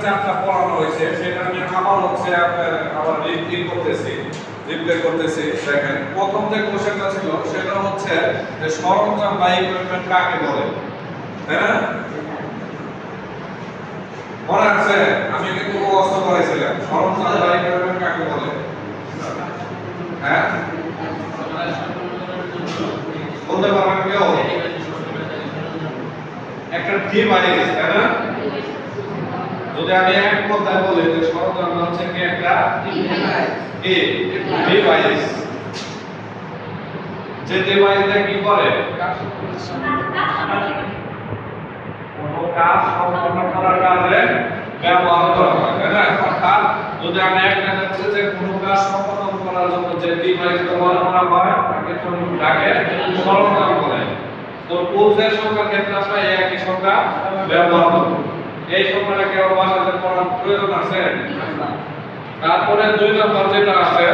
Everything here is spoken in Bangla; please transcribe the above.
চারটা পড়ানো হয়েছে সেটা আমি আবার হচ্ছে আবার রিপ্লে করতেছি। দেখেন প্রথম যে কোশ্চেনটা ছিল সেটা হচ্ছে যে সরঞ্জাম বা ইকুইপমেন্ট কাকে বলে, তাই না? মনে আছে আমি কিন্তু মুখস্থ করেছিলাম সরঞ্জাম বা ইকুইপমেন্ট কাকে বলে। হ্যাঁ বলতে পারবেন কেউ? একটা ডিভাইস, তাই না? যদি আমি এক কথায় বলি যে সরঞ্জাম হচ্ছে কি একটা ডিভাইস, যে ডিভাইসটা কি করে কোনো কাজ সম্পন্ন করার কাজে ব্যবহার করা হয়, তাই না? অর্থাৎ যদি আমি একটা বলছি যে কোনো কাজ সম্পন্ন করার জন্য যে ডিভাইস ব্যবহার করা হয় তাকে সরঞ্জাম বলে। তো টুলসের সংখ্যার ক্ষেত্রে আমরা একই সংখ্যা ব্যবহার করব। এই সংখ্যাটা কেউ বাসাতে পড়ার প্রয়োজন আছে? তারপরে 2 নম্বর যেটা আছে